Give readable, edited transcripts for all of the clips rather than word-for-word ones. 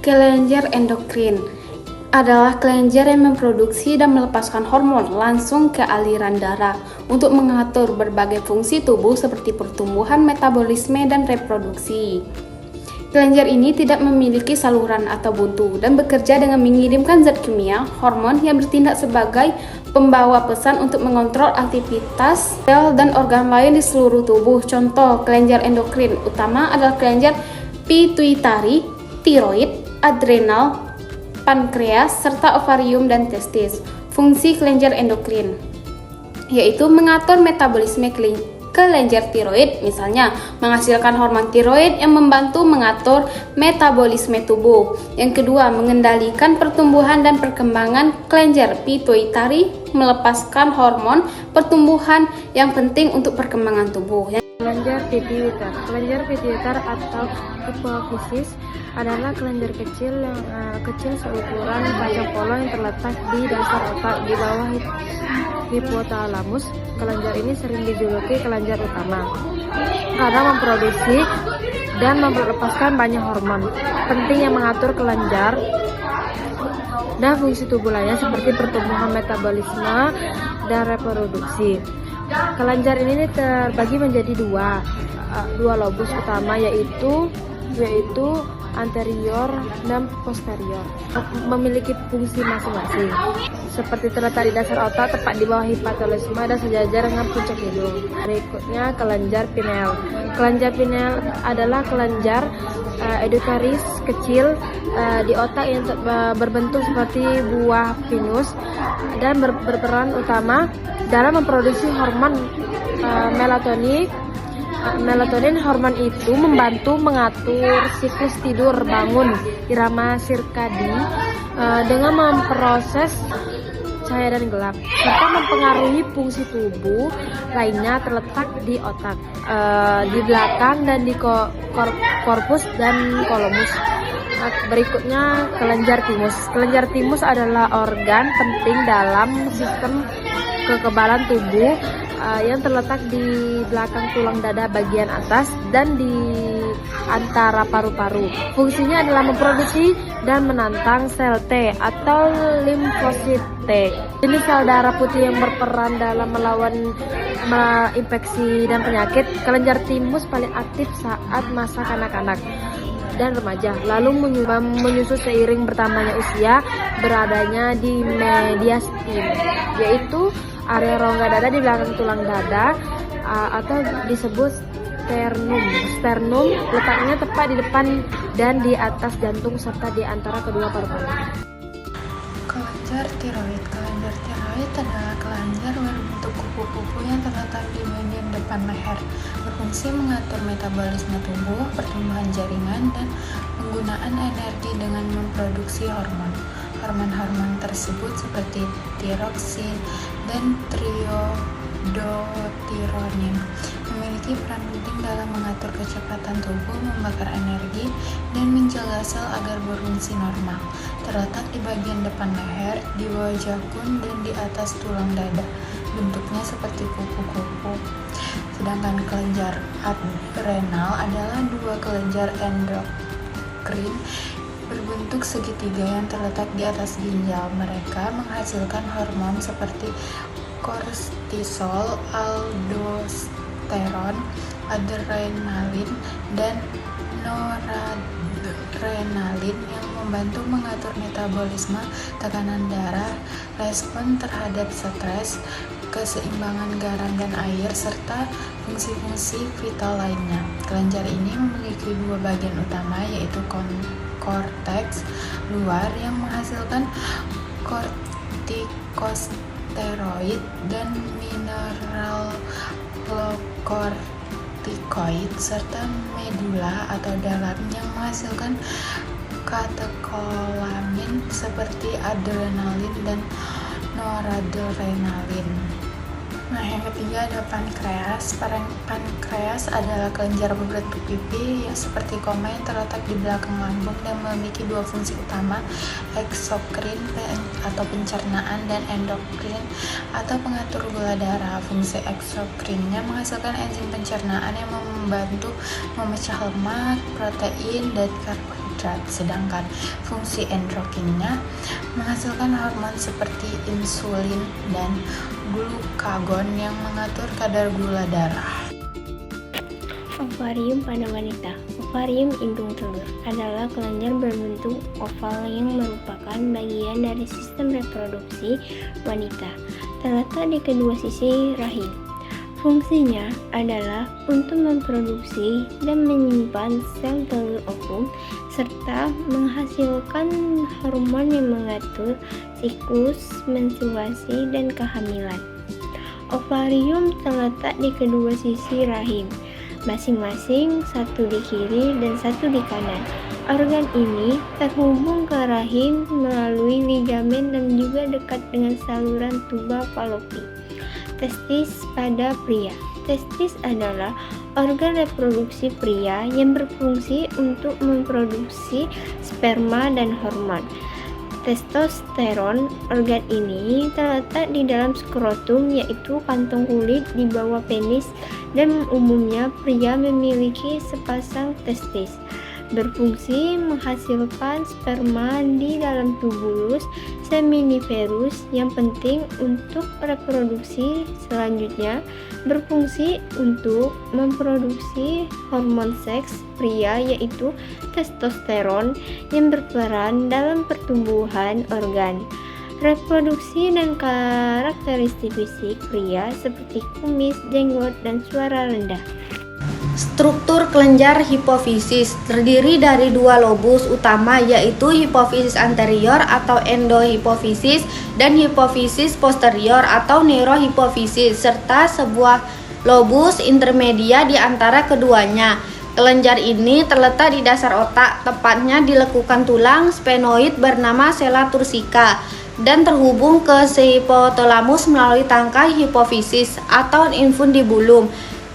Kelenjar endokrin adalah kelenjar yang memproduksi dan melepaskan hormon langsung ke aliran darah untuk mengatur berbagai fungsi tubuh seperti pertumbuhan, metabolisme, dan reproduksi. Kelenjar ini tidak memiliki saluran atau buntu dan bekerja dengan mengirimkan zat kimia, hormon yang bertindak sebagai pembawa pesan untuk mengontrol aktivitas sel dan organ lain di seluruh tubuh. Contoh kelenjar endokrin utama adalah kelenjar pituitari, tiroid, adrenal, pankreas, serta ovarium dan testis. Fungsi kelenjar endokrin yaitu mengatur metabolisme kelenjar tiroid, misalnya menghasilkan hormon tiroid yang membantu mengatur metabolisme tubuh. Yang kedua, mengendalikan pertumbuhan dan perkembangan kelenjar pituitari, melepaskan hormon pertumbuhan yang penting untuk perkembangan tubuh. Kelenjar pituiter atau hipofisis adalah kelenjar kecil yang kecil seukuran kaca polo yang terletak di dasar otak di bawah hipotalamus. Kelenjar ini sering dijuluki kelenjar utama karena memproduksi dan melepaskan banyak hormon penting yang mengatur kelenjar dan fungsi tubuh lainnya seperti pertumbuhan, metabolisme, dan reproduksi. Kelenjar ini terbagi menjadi dua lobus utama yaitu anterior dan posterior, memiliki fungsi masing-masing. Seperti terletak di dasar otak, tepat di bawah hipotalamus dan sejajar dengan puncak hidung. Berikutnya kelenjar pineal. Kelenjar pineal adalah kelenjar edukaris kecil di otak yang berbentuk seperti buah pinus dan berperan utama dalam memproduksi hormon melatonin. Hormon itu membantu mengatur siklus tidur bangun, irama sirkadi, dengan memproses cahaya dan gelap, serta mempengaruhi fungsi tubuh lainnya terletak di otak, di belakang dan di korpus dan kolomus. Berikutnya kelenjar timus. Kelenjar timus adalah organ penting dalam sistem kekebalan tubuh yang terletak di belakang tulang dada bagian atas dan di antara paru-paru. Fungsinya adalah memproduksi dan menantang sel T atau limfosit T. Jenis sel darah putih yang berperan dalam melawan infeksi dan penyakit. Kelenjar timus paling aktif saat masa kanak-kanak dan remaja, lalu menyusut seiring bertambahnya usia, beradanya di mediastin, yaitu area rongga dada di belakang tulang dada atau disebut sternum. Sternum letaknya tepat di depan dan di atas jantung serta di antara kedua paru-paru. Kelenjar tiroid. Kelenjar tiroid adalah kelenjar berbentuk kupu-kupu yang terletak di bagian depan leher, berfungsi mengatur metabolisme tubuh, pertumbuhan jaringan, dan penggunaan energi dengan memproduksi hormon. Hormon-hormon tersebut seperti tiroksin dan triodotironin memiliki peran penting dalam mengatur kecepatan tubuh, membakar energi, dan menjaga sel agar berfungsi normal. Terletak di bagian depan leher, di bawah jakun, dan di atas tulang dada. Bentuknya seperti kupu-kupu. Sedangkan kelenjar adrenal adalah dua kelenjar endokrin berbentuk segitiga yang terletak di atas ginjal. Mereka menghasilkan hormon seperti kortisol, aldosteron, adrenalin, dan noradrenalin yang membantu mengatur metabolisme, tekanan darah, respon terhadap stres, keseimbangan garam dan air, serta fungsi-fungsi vital lainnya. Kelenjar ini memiliki dua bagian utama, yaitu korteks luar yang menghasilkan kortikosteroid dan mineralokortikoid, serta medula atau dalam yang menghasilkan katekolamin seperti adrenalin dan noradrenalin. Nah, yang ketiga ada pankreas. Pankreas adalah kelenjar berbentuk pipi yang seperti koma yang terletak di belakang lambung dan memiliki dua fungsi utama, eksokrin atau pencernaan dan endokrin atau pengatur gula darah. Fungsi eksokrinnya menghasilkan enzim pencernaan yang membantu memecah lemak, protein, dan karbohidrat. karbohidrat, sedangkan fungsi endokrinnya menghasilkan hormon seperti insulin dan glukagon yang mengatur kadar gula darah. Ovarium pada wanita. Ovarium indung telur adalah kelenjar berbentuk oval yang merupakan bagian dari sistem reproduksi wanita, terletak di kedua sisi rahim. Fungsinya adalah untuk memproduksi dan menyimpan sel telur ovum serta menghasilkan hormon yang mengatur siklus menstruasi dan kehamilan. Ovarium terletak di kedua sisi rahim, masing-masing satu di kiri dan satu di kanan. Organ ini terhubung ke rahim melalui ligamen dan juga dekat dengan saluran tuba Fallopi. Testis pada pria. Testis adalah organ reproduksi pria yang berfungsi untuk memproduksi sperma dan hormon. Testosteron. Organ ini terletak di dalam skrotum, yaitu kantong kulit di bawah penis, dan umumnya pria memiliki sepasang testis. Berfungsi menghasilkan sperma di dalam tubulus seminiferus yang penting untuk reproduksi. Selanjutnya, berfungsi untuk memproduksi hormon seks pria, yaitu testosteron, yang berperan dalam pertumbuhan organ reproduksi dan karakteristik fisik pria seperti kumis, jenggot, dan suara rendah. Struktur kelenjar hipofisis terdiri dari dua lobus utama, yaitu hipofisis anterior atau endohipofisis dan hipofisis posterior atau neurohipofisis, serta sebuah lobus intermedia di antara keduanya. Kelenjar ini terletak di dasar otak, tepatnya di lekukan tulang sphenoid bernama sella turcica, dan terhubung ke hipotalamus melalui tangkai hipofisis atau infundibulum.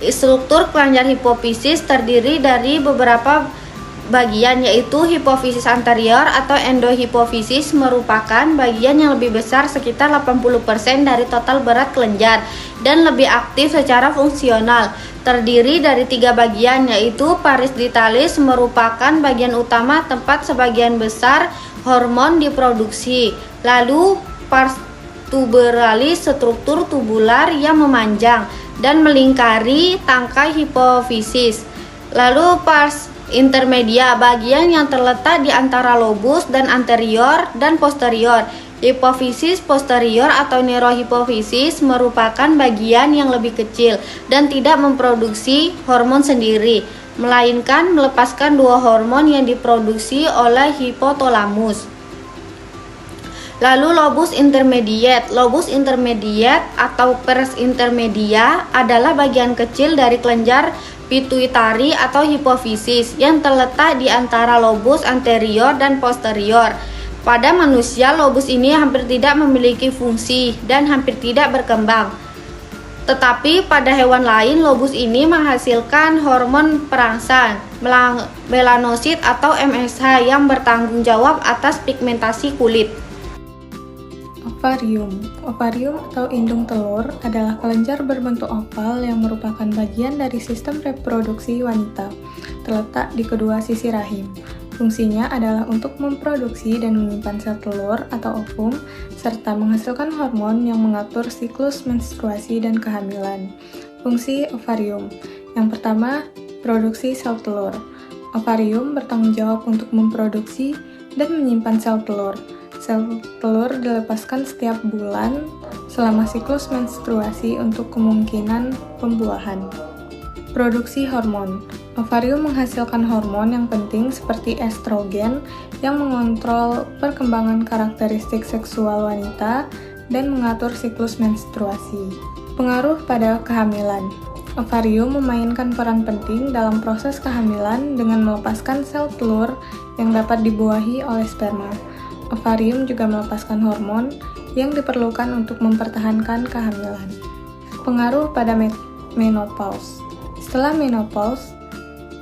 Struktur kelenjar hipofisis terdiri dari beberapa bagian, yaitu hipofisis anterior atau endohipofisis merupakan bagian yang lebih besar sekitar 80% dari total berat kelenjar dan lebih aktif secara fungsional. Terdiri dari 3 bagian, yaitu pars dentalis merupakan bagian utama tempat sebagian besar hormon diproduksi. Lalu pars tuberalis, struktur tubular yang memanjang dan melingkari tangkai hipofisis. Lalu pars intermedia, bagian yang terletak di antara lobus dan anterior dan posterior. Hipofisis posterior atau neurohipofisis merupakan bagian yang lebih kecil dan tidak memproduksi hormon sendiri, melainkan melepaskan 2 hormon yang diproduksi oleh hipotalamus. Lalu lobus intermediate. Lobus intermediate atau pars intermedia adalah bagian kecil dari kelenjar pituitari atau hipofisis yang terletak di antara lobus anterior dan posterior. Pada manusia, lobus ini hampir tidak memiliki fungsi dan hampir tidak berkembang. Tetapi pada hewan lain, lobus ini menghasilkan hormon perangsang, melanosit atau MSH yang bertanggung jawab atas pigmentasi kulit. Ovarium atau indung telur adalah kelenjar berbentuk oval yang merupakan bagian dari sistem reproduksi wanita, terletak di kedua sisi rahim. Fungsinya adalah untuk memproduksi dan menyimpan sel telur atau ovum, serta menghasilkan hormon yang mengatur siklus menstruasi dan kehamilan. Fungsi ovarium. Yang pertama, produksi sel telur. Ovarium bertanggung jawab untuk memproduksi dan menyimpan sel telur. Sel telur dilepaskan setiap bulan selama siklus menstruasi untuk kemungkinan pembuahan. Produksi hormon. Ovarium menghasilkan hormon yang penting seperti estrogen yang mengontrol perkembangan karakteristik seksual wanita dan mengatur siklus menstruasi. Pengaruh pada kehamilan. Ovarium memainkan peran penting dalam proses kehamilan dengan melepaskan sel telur yang dapat dibuahi oleh sperma. Ovarium juga melepaskan hormon yang diperlukan untuk mempertahankan kehamilan. Pengaruh pada menopause. Setelah menopause,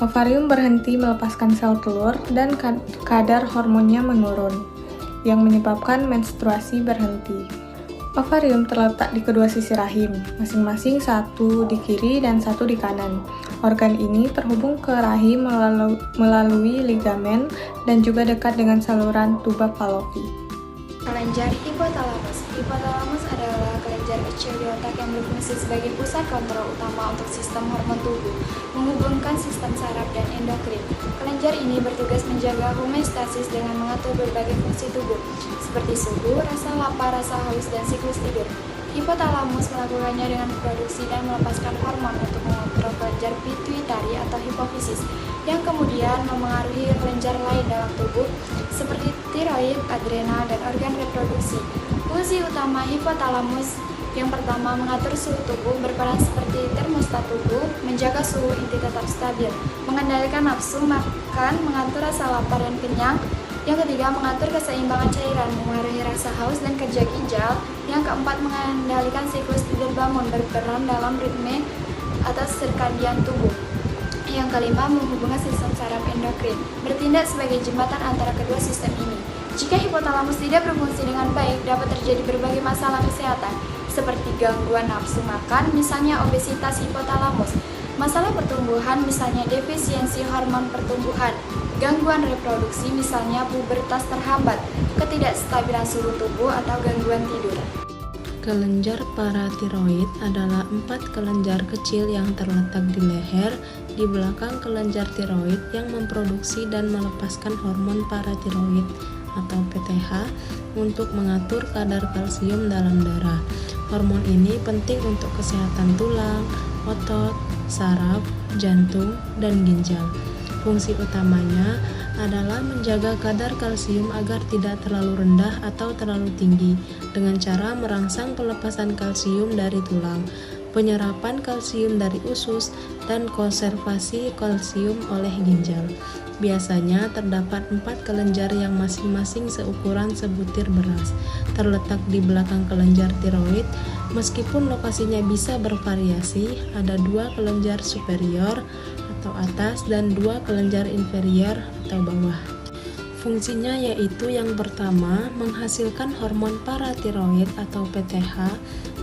ovarium berhenti melepaskan sel telur dan kadar hormonnya menurun, yang menyebabkan menstruasi berhenti. Ovarium terletak di kedua sisi rahim, masing-masing satu di kiri dan satu di kanan. Organ ini terhubung ke rahim melalui ligamen dan juga dekat dengan saluran tuba Fallopi. Kelenjar hipotalamus. Hipotalamus adalah kelenjar kecil di otak yang berfungsi sebagai pusat kontrol utama untuk sistem hormon tubuh, menghubungkan sistem saraf dan endokrin. Kelenjar ini bertugas menjaga homeostasis dengan mengatur berbagai fungsi tubuh, seperti suhu, rasa lapar, rasa haus, dan siklus tidur. Hipotalamus melakukannya dengan produksi dan melepaskan hormon untuk mengontrol kelenjar pituitari atau hipofisis, yang kemudian memengaruhi kelenjar lain dalam tubuh, seperti tiroid, adrenal, dan organ reproduksi. Fungsi utama hipotalamus yang pertama, mengatur suhu tubuh, berperan seperti termostat tubuh, menjaga suhu inti tetap stabil, mengendalikan nafsu makan, mengatur rasa lapar dan kenyang. Yang ketiga, mengatur keseimbangan cairan, mengaruhi rasa haus dan kerja ginjal. Yang keempat, mengendalikan siklus tidur bangun, berperan dalam ritme atau sirkadian tubuh. Yang kelima, menghubungkan sistem saraf endokrin, bertindak sebagai jembatan antara kedua sistem ini. Jika hipotalamus tidak berfungsi dengan baik, dapat terjadi berbagai masalah kesehatan, seperti gangguan nafsu makan, misalnya obesitas hipotalamus, masalah pertumbuhan, misalnya defisiensi hormon pertumbuhan, gangguan reproduksi, misalnya pubertas terhambat, ketidakstabilan suhu tubuh, atau gangguan tidur. Kelenjar paratiroid adalah 4 kelenjar kecil yang terletak di leher, di belakang kelenjar tiroid yang memproduksi dan melepaskan hormon paratiroid atau PTH untuk mengatur kadar kalsium dalam darah. Hormon ini penting untuk kesehatan tulang, otot, saraf, jantung, dan ginjal. Fungsi utamanya adalah menjaga kadar kalsium agar tidak terlalu rendah atau terlalu tinggi dengan cara merangsang pelepasan kalsium dari tulang, penyerapan kalsium dari usus, dan konservasi kalsium oleh ginjal. Biasanya terdapat 4 kelenjar yang masing-masing seukuran sebutir beras, terletak di belakang kelenjar tiroid. Meskipun lokasinya bisa bervariasi, ada 2 kelenjar superior atau atas dan 2 kelenjar inferior atau bawah. Fungsinya yaitu yang pertama, menghasilkan hormon paratiroid atau PTH.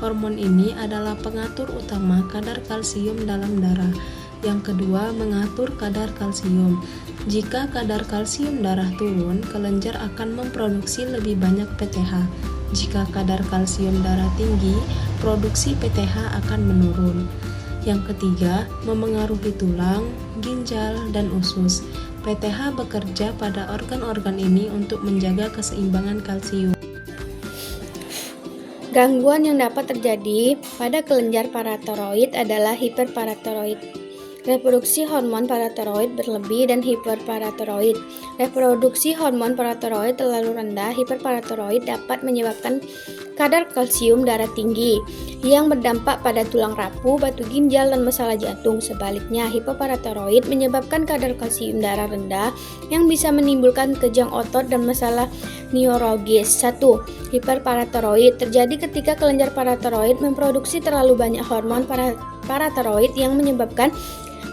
Hormon ini adalah pengatur utama kadar kalsium dalam darah. Yang kedua, mengatur kadar kalsium. Jika kadar kalsium darah turun, kelenjar akan memproduksi lebih banyak PTH. Jika kadar kalsium darah tinggi, produksi PTH akan menurun. Yang ketiga, memengaruhi tulang, ginjal, dan usus. PTH bekerja pada organ-organ ini untuk menjaga keseimbangan kalsium. Gangguan yang dapat terjadi pada kelenjar paratiroid adalah hiperparatiroid. Reproduksi hormon paratiroid berlebih dan hiperparatiroid. Reproduksi hormon paratiroid terlalu rendah, hiperparatiroid dapat menyebabkan kadar kalsium darah tinggi yang berdampak pada tulang rapuh, batu ginjal, dan masalah jantung. Sebaliknya, hipoparatiroid menyebabkan kadar kalsium darah rendah yang bisa menimbulkan kejang otot dan masalah neurologis. 1. Hiperparatiroid terjadi ketika kelenjar paratiroid memproduksi terlalu banyak hormon paratiroid yang menyebabkan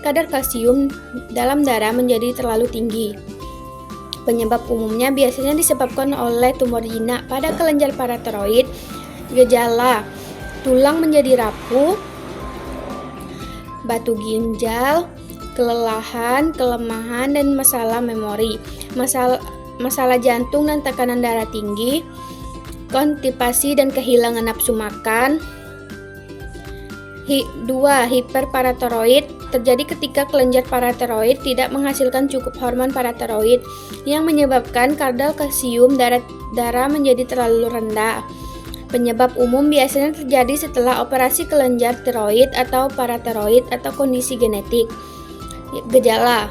kadar kalsium dalam darah menjadi terlalu tinggi. Penyebab umumnya biasanya disebabkan oleh tumor jinak pada kelenjar paratiroid. Gejala: tulang menjadi rapuh, batu ginjal, kelelahan, kelemahan, dan masalah memori, masalah jantung dan tekanan darah tinggi, konstipasi dan kehilangan nafsu makan. 2. Hiperparatiroid terjadi ketika kelenjar paratiroid tidak menghasilkan cukup hormon paratiroid yang menyebabkan kadar kalsium darah menjadi terlalu rendah. Penyebab umum biasanya terjadi setelah operasi kelenjar tiroid atau paratiroid atau kondisi genetik. Gejala: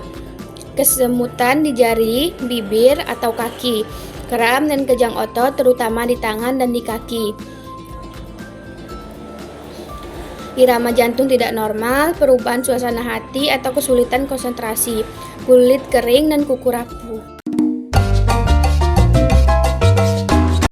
kesemutan di jari, bibir, atau kaki, kram dan kejang otot terutama di tangan dan di kaki. Irama jantung tidak normal, perubahan suasana hati atau kesulitan konsentrasi, kulit kering dan kuku rapuh.